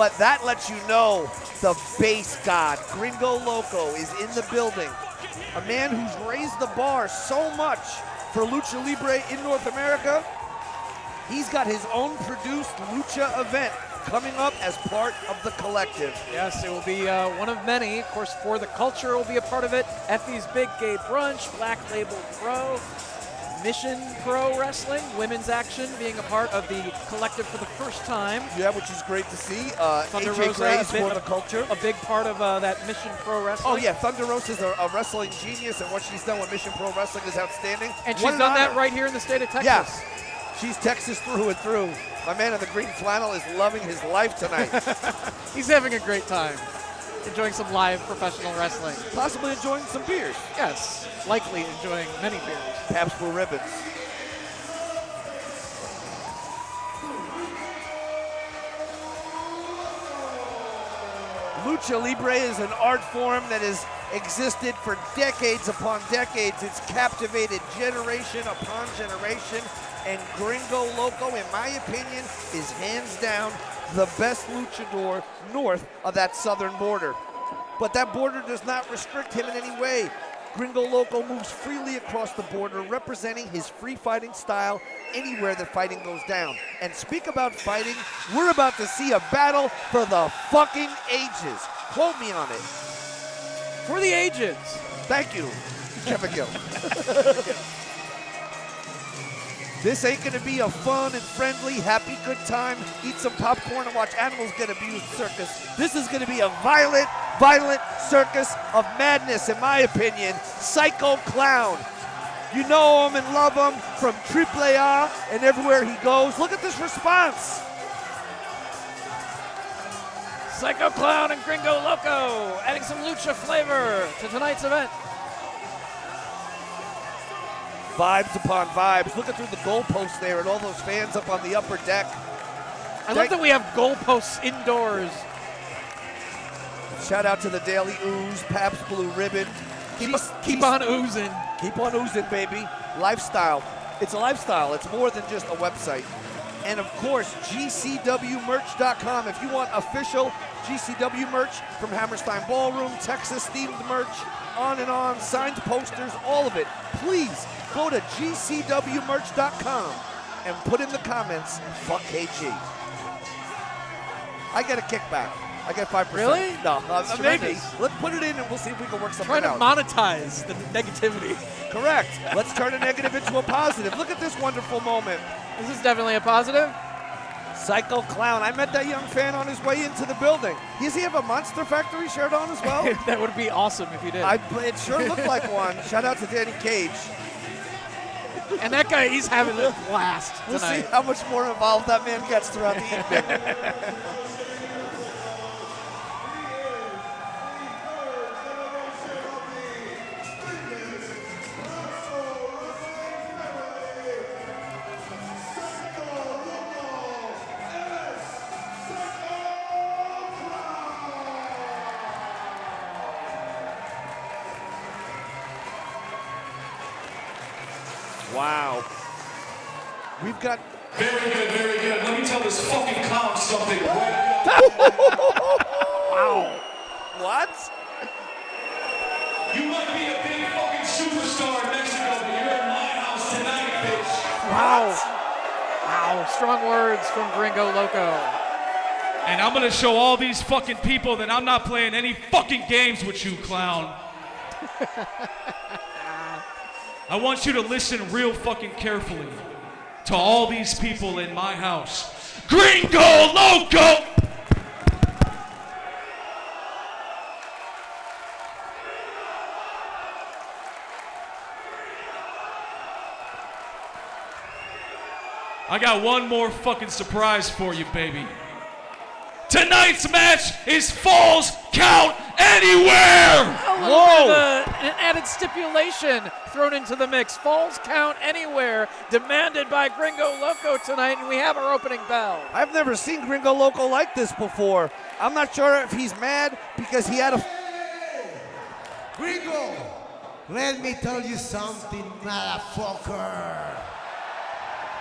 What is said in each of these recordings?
But that lets you know the base god, Gringo Loco, is in the building. A man who's raised the bar so much for Lucha Libre in North America. He's got his own produced Lucha event coming up as part of the collective. Yes, it will be one of many. Of course, For the Culture will be a part of it. Effie's Big Gay Brunch, Black Label Pro, Mission Pro Wrestling, women's action being a part of the collective for the first time. Yeah, which is great to see. Thunder AJ Rosa, Gray's For the Culture. A big part of that Mission Pro Wrestling. Oh yeah, Thunder Rosa is a wrestling genius, and what she's done with Mission Pro Wrestling is outstanding. And she's done that right here in the state of Texas. Yes, she's Texas through and through. My man in the green flannel is loving his life tonight. He's having a great time, enjoying some live professional wrestling. Possibly enjoying some beers. Yes, likely enjoying many beers. Pabst Blue Ribbons. Lucha Libre is an art form that has existed for decades upon decades. It's captivated generation upon generation. And Gringo Loco, in my opinion, is hands down the best luchador north of that southern border. But that border does not restrict him in any way. Gringo Loco moves freely across the border, representing his free fighting style anywhere that fighting goes down. And speak about fighting, we're about to see a battle for the fucking ages. Quote me on it. For the ages. Thank you, Kevin Gill. This ain't gonna be a fun and friendly, happy, good time, eat some popcorn and watch animals get abused circus. This is gonna be a violent, violent circus of madness, in my opinion. Psycho Clown. You know him and love him from AAA and everywhere he goes. Look at this response. Psycho Clown and Gringo Loco adding some lucha flavor to tonight's event. Vibes upon vibes. Looking through the goalposts there and all those fans up on the upper deck. I love that we have goalposts indoors. Shout out to the Daily Ooze, Pabst Blue Ribbon. Keep on oozing. Keep on oozing, baby. Lifestyle. It's a lifestyle. It's more than just a website. And of course, GCWmerch.com. If you want official GCW merch from Hammerstein Ballroom, Texas themed merch, on, signed posters, all of it, please go to GCWmerch.com and put in the comments, fuck KG. I get a kickback. I get 5%. Really? No, maybe. Tremendous. Let's put it in and we'll see if we can work something Trying to out. monetize the negativity. Correct. Let's turn a negative into a positive. Look at this wonderful moment. This is definitely a positive. Psycho Clown. I met that young fan on his way into the building. Does he have a Monster Factory shirt on as well? That would be awesome if you did. It sure looked like one. Shout out to Danny Cage. And that guy, he's having a blast tonight. We'll see how much more involved that man gets throughout the evening. Wow. We've got... Very good, very good. Let me tell this fucking clown something. Wow. What? You might be a big fucking superstar in Mexico, but you're in my house tonight, bitch. Wow. Wow. Strong words from Gringo Loco. And I'm gonna show all these fucking people that I'm not playing any fucking games with you, clown. I want you to listen real fucking carefully to all these people in my house. Gringo Loco! I got one more fucking surprise for you, baby. Tonight's match is Falls Count Anywhere! Whoa! An added stipulation thrown into the mix. Falls Count Anywhere, demanded by Gringo Loco tonight, and we have our opening bell. I've never seen Gringo Loco like this before. I'm not sure if he's mad because he had a... Gringo, let me tell you something, motherfucker.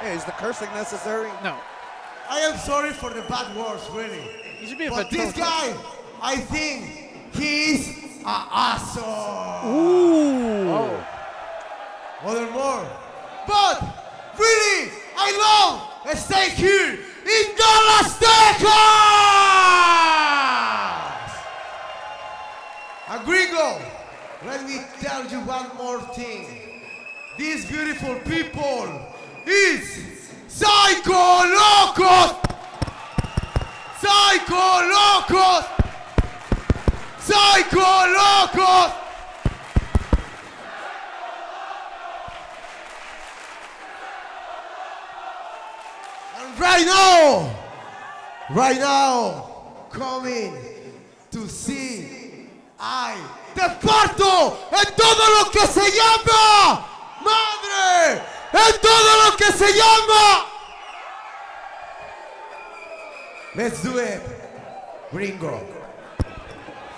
Hey, is the cursing necessary? No. I am sorry for the bad words, really. He should be a But this Vitosa. guy, I think he's an asshole. Ooh. Oh. Other more. But really, I love stay here in Dallas, Texas. And Gringo, let me tell you one more thing. These beautiful people is Psycho Locos! Psycho Locos! Psycho Locos! And right now, coming to see te parto en todo lo que se llama madre, en todo lo que se llama. Let's do it, Gringo.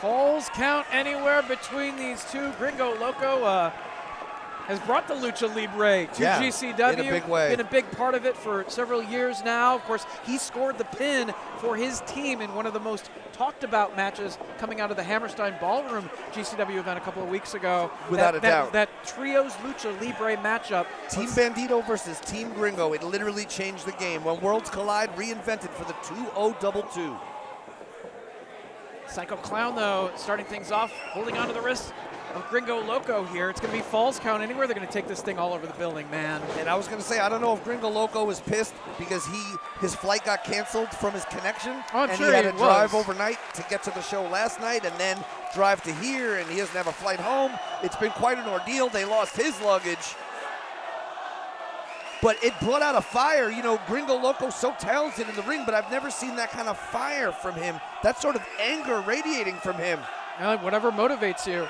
Falls count anywhere between these two. Gringo Loco has brought the Lucha Libre to Yeah, GCW. in a big way. Been a big part of it for several years now. Of course, he scored the pin for his team in one of the most talked about matches coming out of the Hammerstein Ballroom GCW event a couple of weeks ago. Without a doubt. That Trios Lucha Libre matchup. Team Bandito versus Team Gringo. It literally changed the game. When worlds collide, reinvented for the 2-0-2-2. Psycho Clown, though, starting things off, holding onto the wrist of Gringo Loco here. It's going to be falls count anywhere. They're going to take this thing all over the building, man. And I was going to say, I don't know if Gringo Loco is pissed because his flight got canceled from his connection. Oh, I'm and sure he had he to drive was. overnight to get to the show last night and then drive to here, and he doesn't have a flight home. It's been quite an ordeal. They lost his luggage. But it brought out a fire. You know, Gringo Loco's so talented in the ring, but I've never seen that kind of fire from him. That sort of anger radiating from him. Whatever motivates you.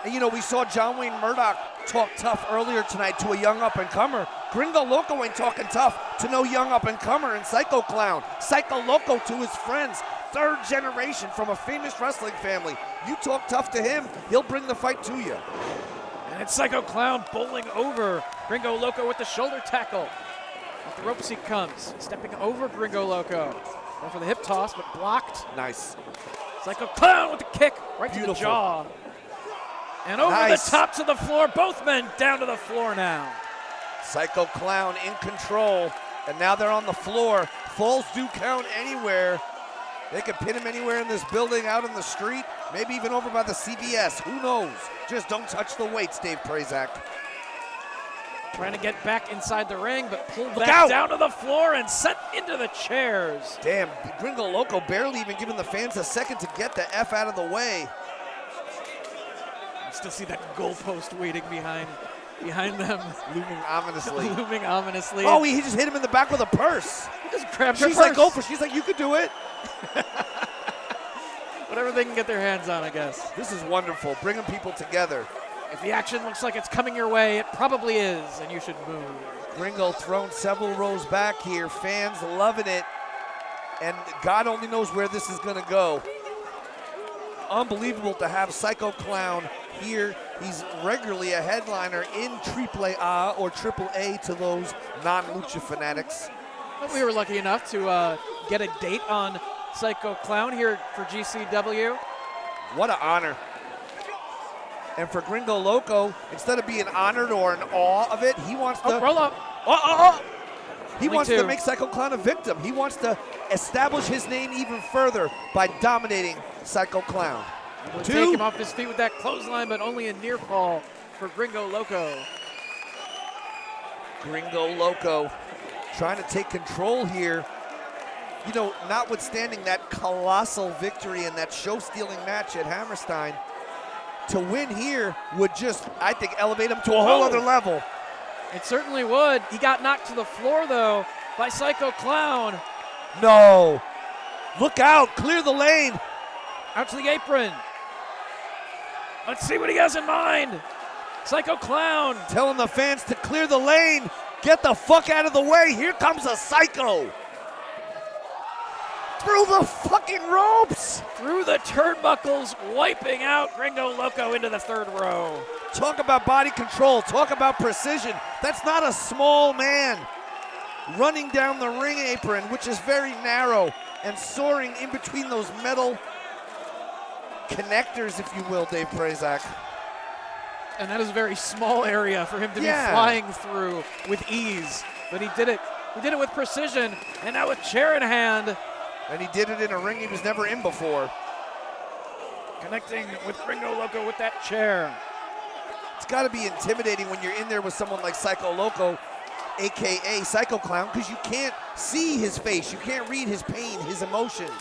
And you know, we saw John Wayne Murdoch talk tough earlier tonight to a young up-and-comer. Gringo Loco ain't talking tough to no young up-and-comer and Psycho Clown. Psycho Loco to his friends. Third generation from a famous wrestling family. You talk tough to him, he'll bring the fight to you. And it's Psycho Clown bowling over Gringo Loco with the shoulder tackle. Off the ropes he comes, stepping over Gringo Loco. Going for the hip toss, but blocked. Nice. Psycho Clown with the kick right to the Beautiful. jaw. And over Nice. the top to the floor. Both men down to the floor now. Psycho Clown in control, and now they're on the floor. Falls do count anywhere. They could pin him anywhere in this building, out in the street, maybe even over by the CVS. Who knows? Just don't touch the weights, Dave Prazak. Trying to get back inside the ring, but pulled Look back out. down to the floor and set into the chairs. Damn, Gringo Loco barely even giving the fans a second to get the F out of the way. You still see that goalpost waiting behind them. Looming ominously. Looming ominously. Oh, he just hit him in the back with a purse. He just grabbed her She's like, purse. go for it. She's like, you could do it. Whatever they can get their hands on, I guess. This is wonderful, bringing people together. If the action looks like it's coming your way, it probably is, and you should move. Gringo thrown several rows back here. Fans loving it. And God only knows where this is going to go. Unbelievable to have Psycho Clown here. He's regularly a headliner in AAA or AAA to those non-lucha fanatics. But we were lucky enough to get a date on Psycho Clown here for GCW. What an honor. And for Gringo Loco, instead of being honored or in awe of it, he wants to... Roll up. He Only wants two. to make Psycho Clown a victim. He wants to establish his name even further by dominating Psycho Clown. We'll take him off his feet with that clothesline, but only a near fall for Gringo Loco. Gringo Loco trying to take control here. You know, notwithstanding that colossal victory in that show-stealing match at Hammerstein, to win here would just, I think, elevate him to a whole other level. It certainly would. He got knocked to the floor, though, by Psycho Clown. No. Look out. Clear the lane. Out to the apron. Let's see what he has in mind. Psycho Clown. Telling the fans to clear the lane. Get the fuck out of the way. Here comes a Psycho. Through the fucking ropes. Through the turnbuckles, wiping out Gringo Loco into the third row. Talk about body control. Talk about precision. That's not a small man. running down the ring apron, which is very narrow, and soaring in between those metal connectors, if you will, Dave Prazak. And that is a very small area for him to be flying through with ease. But he did it. He did it with precision, and now with chair in hand. And he did it in a ring he was never in before. Connecting with Gringo Loco with that chair. It's got to be intimidating when you're in there with someone like Psycho Loco, AKA Psycho Clown, because you can't see his face. You can't read his pain, his emotions.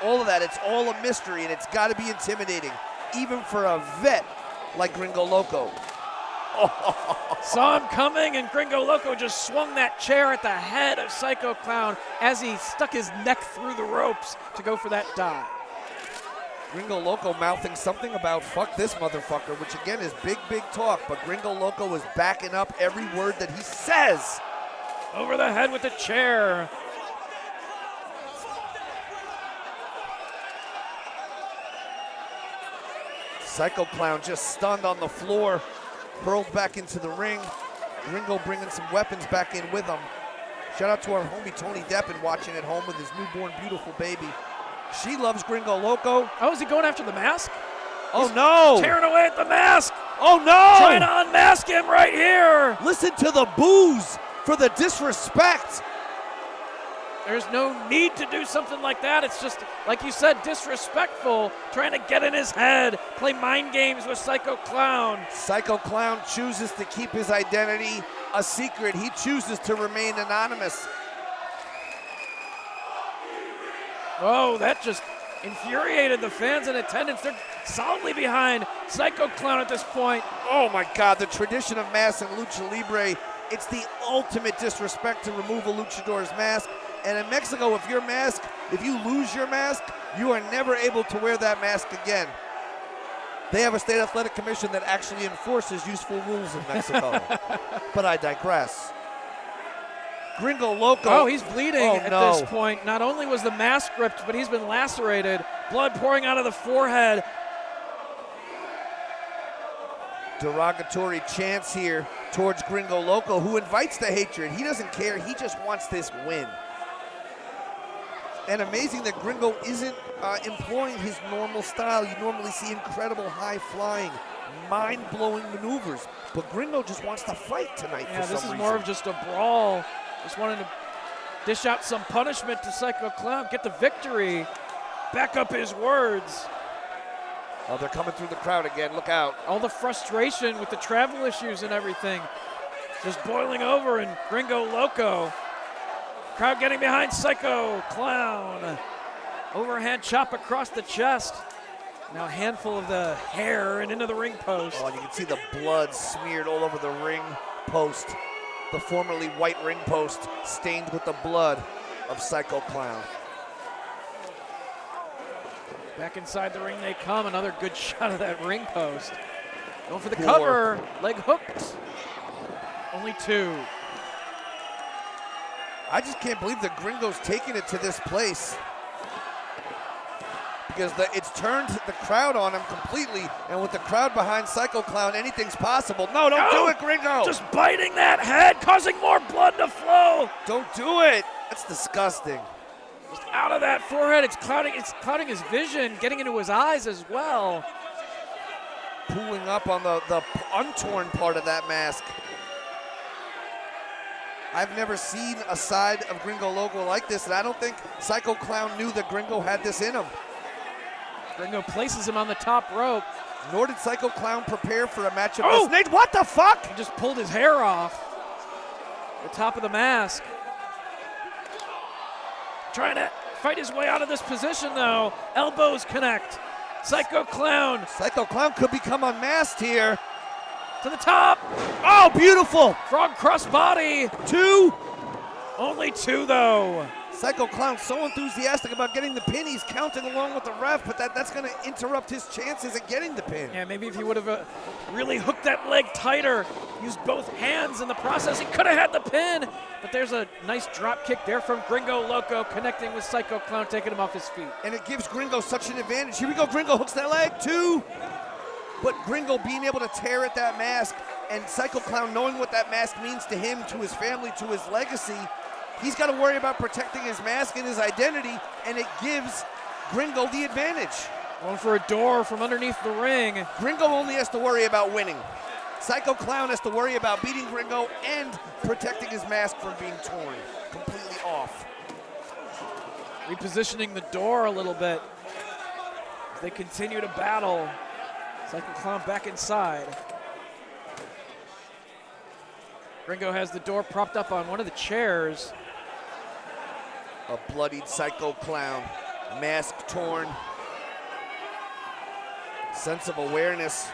All of that, it's all a mystery, and it's got to be intimidating, even for a vet like Gringo Loco. Saw him coming, and Gringo Loco just swung that chair at the head of Psycho Clown as he stuck his neck through the ropes to go for that dive. Gringo Loco mouthing something about fuck this motherfucker, which again is big, big talk, but Gringo Loco is backing up every word that he says. Over the head with the chair. Psycho Clown just stunned on the floor, hurled back into the ring. Gringo bringing some weapons back in with him. Shout out to our homie Tony Deppen watching at home with his newborn beautiful baby. She loves Gringo Loco. Oh, is he going after the mask? Oh, no. Tearing away at the mask. Oh, no. Trying to unmask him right here. Listen to the boos for the disrespect. There's no need to do something like that. It's just, like you said, disrespectful, trying to get in his head, play mind games with Psycho Clown. Psycho Clown chooses to keep his identity a secret. He chooses to remain anonymous. Oh, that just infuriated the fans in attendance. They're solidly behind Psycho Clown at this point. Oh my God, the tradition of mask in Lucha Libre, it's the ultimate disrespect to remove a luchador's mask. And in Mexico, if you lose your mask, you are never able to wear that mask again. They have a state athletic commission that actually enforces useful rules in Mexico. But I digress. Gringo Loco. Oh, he's bleeding at this point. Not only was the mask ripped, but he's been lacerated. Blood pouring out of the forehead. Derogatory chants here towards Gringo Loco, who invites the hatred. He doesn't care. He just wants this win. And amazing that Gringo isn't employing his normal style. You normally see incredible high-flying, mind-blowing maneuvers. But Gringo just wants to fight tonight for some reason. Yeah, this is more of just a brawl. Just wanting to dish out some punishment to Psycho Clown, get the victory, back up his words. Oh, they're coming through the crowd again. Look out. All the frustration with the travel issues and everything just boiling over in Gringo Loco. Crowd getting behind Psycho Clown. Overhand chop across the chest. Now a handful of the hair and into the ring post. Oh, you can see the blood smeared all over the ring post. The formerly white ring post stained with the blood of Psycho Clown. Back inside the ring they come. Another good shot of that ring post. Going for the cover. Leg hooked. Only two. I just can't believe that Gringo's taking it to this place. Because it's turned the crowd on him completely, and with the crowd behind Psycho Clown, anything's possible. No, don't do it, Gringo! Just biting that head, causing more blood to flow. Don't do it! That's disgusting. Just out of that forehead, it's clouding his vision, getting into his eyes as well. Pulling up on the untorn part of that mask. I've never seen a side of Gringo Loco like this, and I don't think Psycho Clown knew that Gringo had this in him. Gringo places him on the top rope. Nor did Psycho Clown prepare for a match of this nature. What the fuck? He just pulled his hair off. The top of the mask. Trying to fight his way out of this position, though. Elbows connect. Psycho Clown. Psycho Clown could become unmasked here. To the top. Oh, beautiful. Frog cross body. Two. Only two, though. Psycho Clown so enthusiastic about getting the pin, he's counting along with the ref, but that's going to interrupt his chances at getting the pin. Yeah, maybe if he would have really hooked that leg tighter, used both hands in the process, he could have had the pin. But there's a nice drop kick there from Gringo Loco, connecting with Psycho Clown, taking him off his feet. And it gives Gringo such an advantage. Here we go, Gringo hooks that leg, two. But Gringo being able to tear at that mask And Psycho Clown, knowing what that mask means to him, to his family, to his legacy, he's got to worry about protecting his mask and his identity, and it gives Gringo the advantage. Going for a door from underneath the ring. Gringo only has to worry about winning. Psycho Clown has to worry about beating Gringo and protecting his mask from being torn completely off. Repositioning the door a little bit as they continue to battle. Psycho Clown back inside. Gringo has the door propped up on one of the chairs. A bloodied Psycho Clown, mask torn. Sense of awareness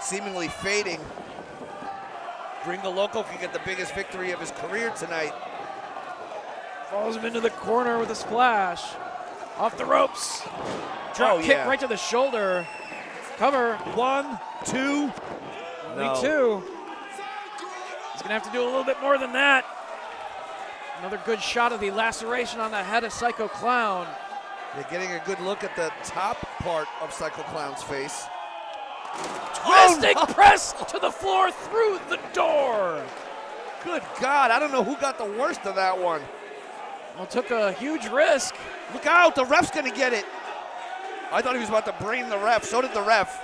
seemingly fading. Gringo Loco can get the biggest victory of his career tonight. Falls him into the corner with a splash. Off the ropes. Drop kick right to the shoulder. Cover. 1, 2. Only 2. He's gonna have to do a little bit more than that. Another good shot of the laceration on the head of Psycho Clown. They're getting a good look at the top part of Psycho Clown's face. Twisting press to the floor through the door. Good God, I don't know who got the worst of that one. Well, took a huge risk. Look out, the ref's gonna get it. I thought he was about to brain the ref, so did the ref.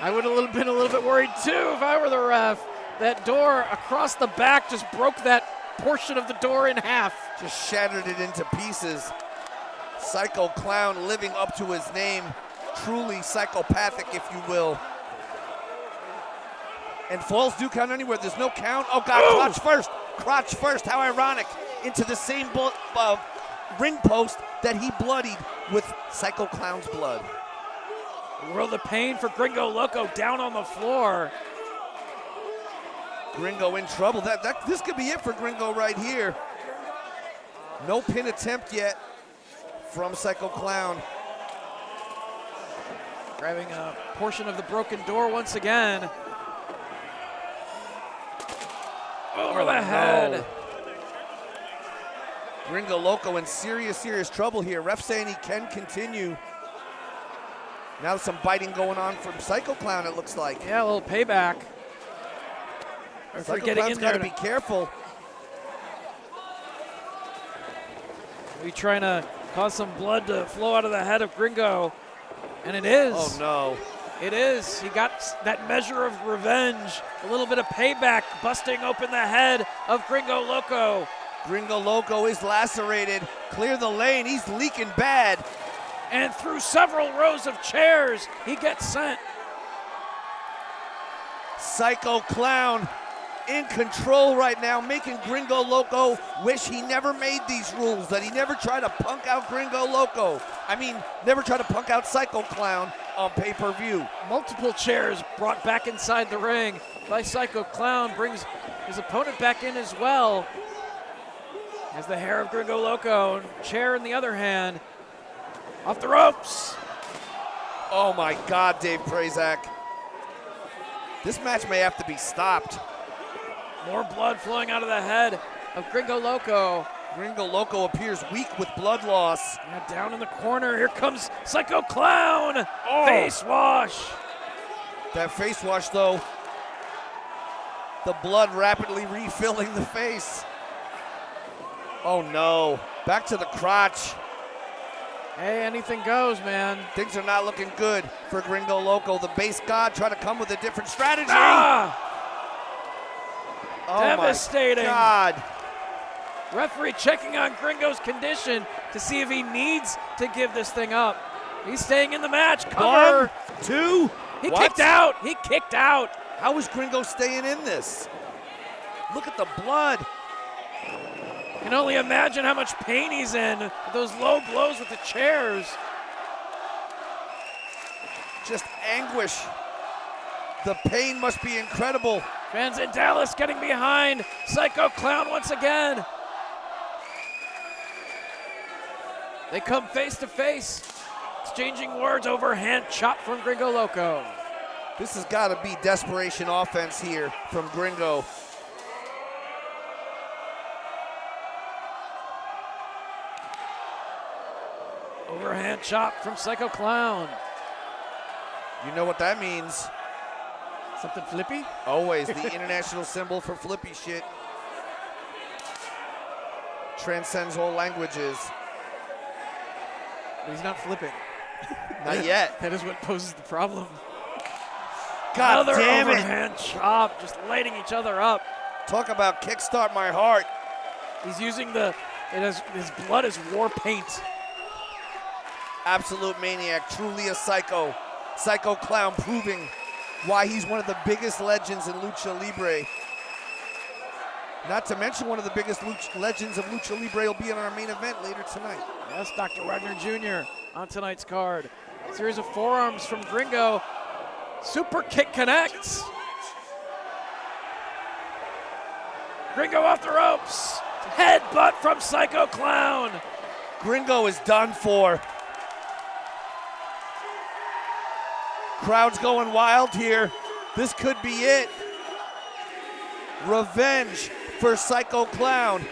I would have been a little bit worried too if I were the ref. That door across the back just broke that portion of the door in half. Just shattered it into pieces. Psycho Clown living up to his name. Truly psychopathic, if you will. And falls do count anywhere. There's no count. Oh God, crotch first. Crotch first, how ironic. Into the same ring post that he bloodied with Psycho Clown's blood. World of pain for Gringo Loco down on the floor. Gringo in trouble. This could be it for Gringo right here. No pin attempt yet from Psycho Clown. Grabbing a portion of the broken door once again. Over the head. No. Gringo Loco in serious, serious trouble here. Ref saying he can continue. Now some biting going on from Psycho Clown, it looks like. Yeah, a little payback. Psycho Clown's got to be careful. Are you trying to cause some blood to flow out of the head of Gringo? And it is. Oh, no. It is. He got that measure of revenge, a little bit of payback, busting open the head of Gringo Loco. Gringo Loco is lacerated. Clear the lane. He's leaking bad. And through several rows of chairs, he gets sent. Psycho Clown in control right now, making Gringo Loco wish he never made these rules, that he never tried to punk out Gringo Loco. I mean, never tried to punk out Psycho Clown on pay-per-view. Multiple chairs brought back inside the ring by Psycho Clown, brings his opponent back in as well. As the hair of Gringo Loco, chair in the other hand. Off the ropes. Oh my God, Dave Prazak. This match may have to be stopped. More blood flowing out of the head of Gringo Loco. Gringo Loco appears weak with blood loss. Yeah, down in the corner, here comes Psycho Clown. Face wash. That face wash though, the blood rapidly refilling the face. Oh no, back to the crotch. Hey, anything goes, man. Things are not looking good for Gringo Loco. The base god trying to come with a different strategy. Ah! Oh Devastating. my God. Referee checking on Gringo's condition to see if he needs to give this thing up. He's staying in the match. Cover. 1, 2. He What? kicked out. He kicked out. How is Gringo staying in this? Look at the blood. Can only imagine how much pain he's in with those low blows with the chairs. Just anguish. The pain must be incredible. Fans in Dallas getting behind Psycho Clown once again. They come face to face, exchanging words. Overhand chop from Gringo Loco. This has got to be desperation offense here from Gringo. Overhand chop from Psycho Clown. You know what that means. Something flippy? Always the international symbol for flippy shit. Transcends all languages. But he's not flipping. Not yet. That is what poses the problem. God Another damn it. overhand chop, just lighting each other up. Talk about kickstart my heart. He's using his blood as war paint. Absolute maniac, truly a psycho. Psycho clown, proving why he's one of the biggest legends in Lucha Libre. Not to mention one of the biggest legends of Lucha Libre will be in our main event later tonight. Yes, Dr. Wagner Jr. on tonight's card. Series of forearms from Gringo. Super kick connects. Gringo off the ropes. Headbutt from Psycho Clown. Gringo is done for. Crowd's going wild here. This could be it. Revenge for Psycho Clown.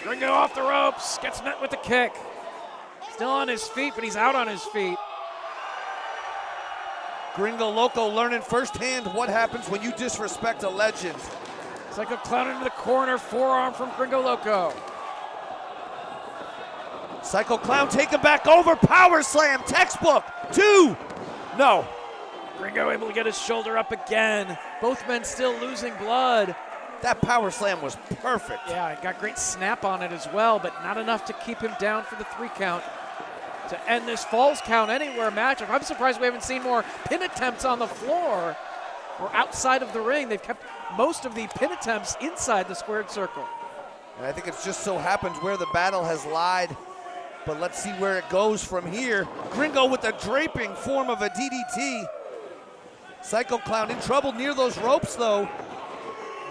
Gringo off the ropes, gets met with the kick. Still on his feet, but he's out on his feet. Gringo Loco learning firsthand what happens when you disrespect a legend. Psycho Clown into the corner, forearm from Gringo Loco. Psycho Clown taken back over, power slam, textbook, 2. No. Gringo able to get his shoulder up again. Both men still losing blood. That power slam was perfect. Yeah, it got great snap on it as well, but not enough to keep him down for the 3 count to end this Falls Count Anywhere matchup. I'm surprised we haven't seen more pin attempts on the floor or outside of the ring. They've kept most of the pin attempts inside the squared circle. And I think it's just so happens where the battle has lied. But let's see where it goes from here. Gringo with the draping form of a DDT. Psycho Clown in trouble near those ropes, though.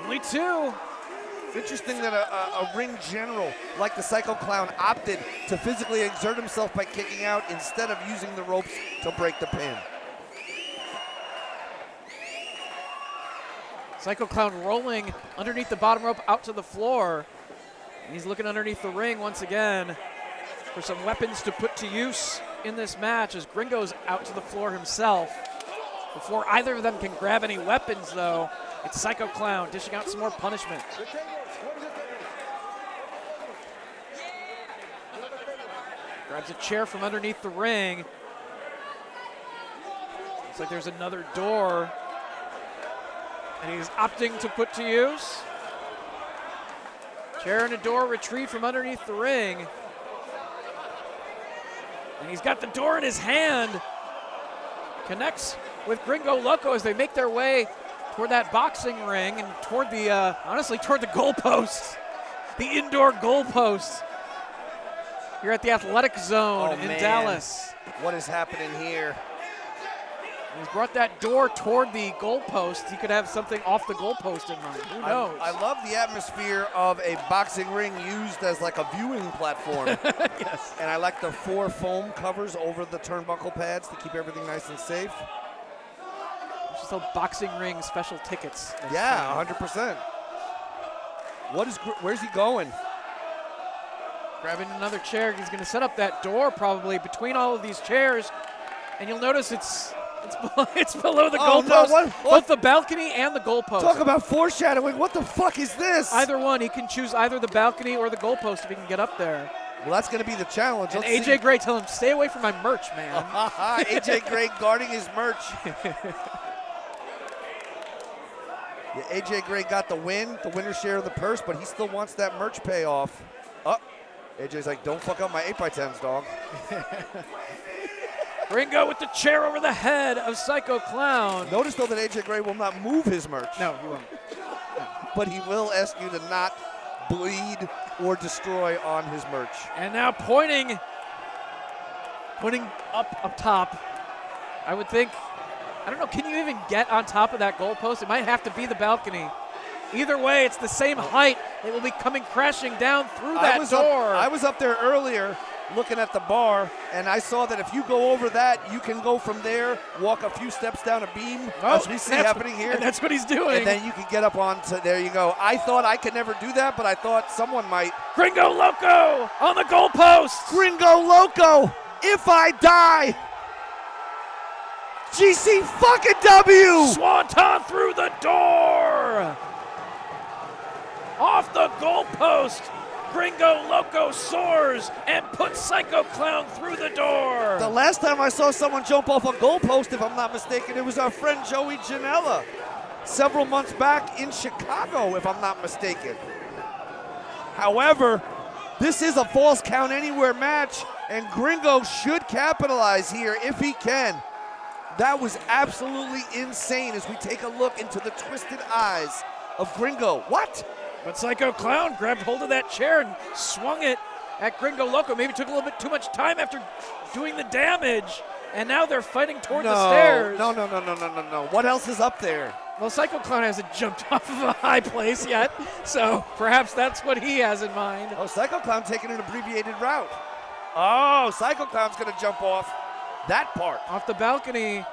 Only 2. It's interesting that a ring general like the Psycho Clown opted to physically exert himself by kicking out instead of using the ropes to break the pin. Psycho Clown rolling underneath the bottom rope out to the floor. And he's looking underneath the ring once again for some weapons to put to use in this match as Gringo's out to the floor himself. Before either of them can grab any weapons, though, it's Psycho Clown dishing out some more punishment. Grabs a chair from underneath the ring. Looks like there's another door. And he's opting to put to use. Chair and a door retrieved from underneath the ring. And he's got the door in his hand. Connects with Gringo Loco as they make their way toward that boxing ring and toward the, honestly, toward the goalposts. The indoor goalposts here at the Athletic Zone in Dallas. What is happening here? He's brought that door toward the goalpost. He could have something off the goalpost in mind. Who knows? I love the atmosphere of a boxing ring used as like a viewing platform. Yes. And I like the 4 foam covers over the turnbuckle pads to keep everything nice and safe. Just sell boxing ring special tickets. Yeah, 100%. Where's he going? Grabbing another chair. He's going to set up that door probably between all of these chairs. And you'll notice it's below the goalpost. No, what? Both the balcony and the goalpost. Talk about foreshadowing. What the fuck is this? Either one. He can choose either the balcony or the goalpost if he can get up there. Well, that's going to be the challenge. And Let's AJ see. Gray telling him, stay away from my merch, man. AJ Gray guarding his merch. Yeah, AJ Gray got the win, the winner's share of the purse, but he still wants that merch payoff. AJ's like, don't fuck up my 8x10s, dog. Gringo with the chair over the head of Psycho Clown. Notice, though, that AJ Gray will not move his merch. No, he won't. But he will ask you to not bleed or destroy on his merch. And now pointing up top. I would think, I don't know, can you even get on top of that goalpost? It might have to be the balcony. Either way, it's the same height. It will be coming crashing down through that door. I was up there earlier looking at the bar, and I saw that if you go over that, you can go from there, walk a few steps down a beam, as we see happening here. And that's what he's doing. And then you can get up onto, there you go. I thought I could never do that, but I thought someone might. Gringo Loco on the goalpost. Gringo Loco, if I die. GC fucking W! Swanton through the door! Off the goalpost, Gringo Loco soars and puts Psycho Clown through the door. The last time I saw someone jump off a goalpost, if I'm not mistaken, it was our friend Joey Janela several months back in Chicago, if I'm not mistaken. However, this is a Falls Count Anywhere match, and Gringo should capitalize here if he can. That was absolutely insane as we take a look into the twisted eyes of Gringo. What? But Psycho Clown grabbed hold of that chair and swung it at Gringo Loco. Maybe took a little bit too much time after doing the damage, and now they're fighting toward the stairs. No. What else is up there? Well, Psycho Clown hasn't jumped off of a high place yet, so perhaps that's what he has in mind. Oh, Psycho Clown taking an abbreviated route. Oh, Psycho Clown's gonna jump off that part. Off the balcony.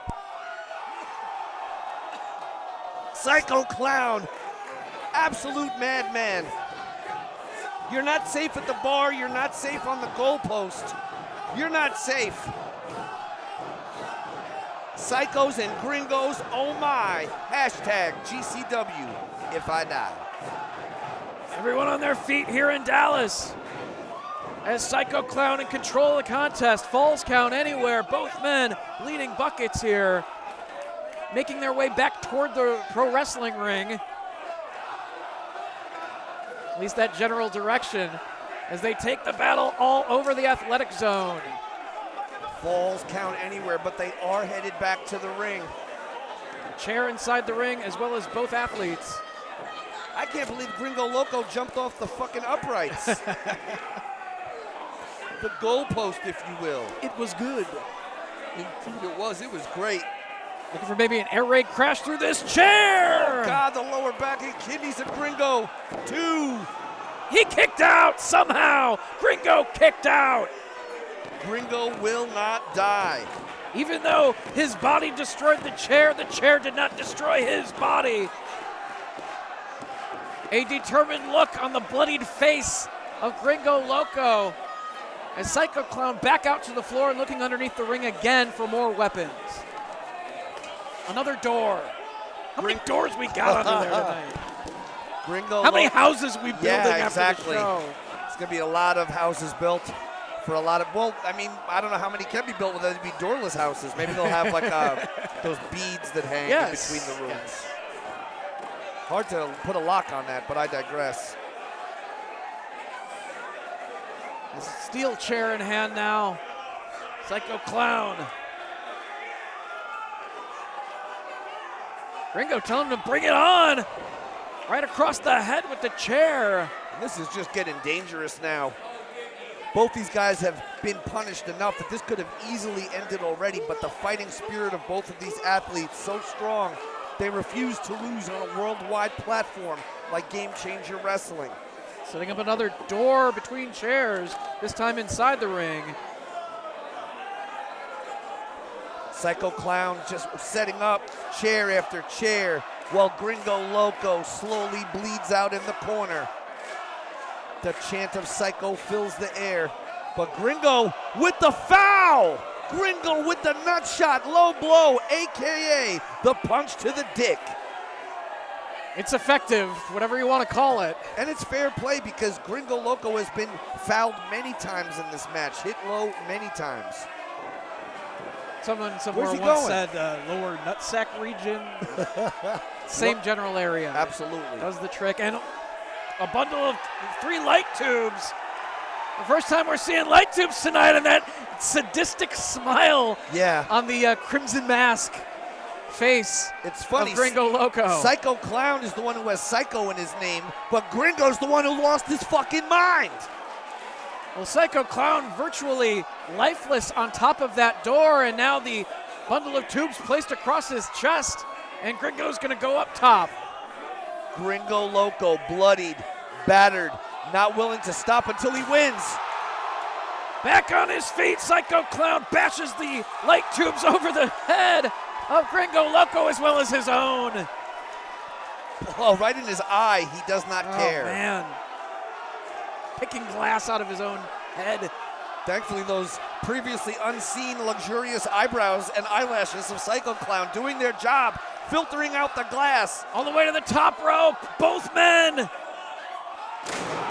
Psycho Clown, absolute madman. You're not safe at the bar, you're not safe on the goalpost. You're not safe. Psychos and Gringos, oh my. Hashtag GCW, if I die. Everyone on their feet here in Dallas. As Psycho Clown in control of the contest. Falls Count Anywhere. Both men leading buckets here. Making their way back toward the pro wrestling ring. At least that general direction. As they take the battle all over the athletic zone. Falls Count Anywhere, but they are headed back to the ring. Chair inside the ring as well as both athletes. I can't believe Gringo Loco jumped off the fucking uprights. The goalpost, if you will. It was good. Indeed it was. It was great. Looking for maybe an air raid crash through this chair. Oh God, the lower back and kidneys of Gringo. 2. He kicked out somehow. Gringo kicked out. Gringo will not die. Even though his body destroyed the chair did not destroy his body. A determined look on the bloodied face of Gringo Loco. As Psycho Clown back out to the floor and looking underneath the ring again for more weapons. Another door. How many doors we got under there tonight? Gringo. How many houses we building exactly. after the show? It's gonna be a lot of houses built for a lot of. Well, I mean, I don't know how many can be built with. They'd be doorless houses. Maybe they'll have like those beads that hang in between the rooms. Yes. Hard to put a lock on that, but I digress. This steel chair in hand now. Psycho Clown. Gringo telling him to bring it on. Right across the head with the chair. And this is just getting dangerous now. Both these guys have been punished enough that this could have easily ended already, but the fighting spirit of both of these athletes so strong, they refuse to lose on a worldwide platform like Game Changer Wrestling. Setting up another door between chairs, this time inside the ring. Psycho Clown just setting up chair after chair while Gringo Loco slowly bleeds out in the corner. The chant of Psycho fills the air, but Gringo with the foul! Gringo with the nut shot, low blow, AKA the punch to the dick. It's effective, whatever you want to call it. And it's fair play because Gringo Loco has been fouled many times in this match, hit low many times. Someone somewhere Where's he once going? said lower nutsack region. Same general area. Absolutely. Does the trick. And a bundle of 3 light tubes. The first time we're seeing light tubes tonight, and that sadistic smile on the Crimson Mask face. It's funny. Of Gringo Loco. Psycho Clown is the one who has Psycho in his name, but Gringo's the one who lost his fucking mind. Well, Psycho Clown virtually lifeless on top of that door, and now the bundle of tubes placed across his chest, and Gringo's gonna go up top. Gringo Loco, bloodied, battered, not willing to stop until he wins. Back on his feet, Psycho Clown bashes the light tubes over the head of Gringo Loco as well as his own. Oh, right in his eye, he does not care. Oh, man. Picking glass out of his own head. Thankfully, those previously unseen luxurious eyebrows and eyelashes of Psycho Clown doing their job, filtering out the glass. On the way to the top rope, both men.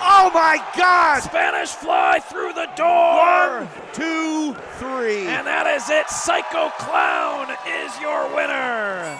Oh my God! Spanish fly through the door. 1, 2, 3. And that is it. Psycho Clown is your winner.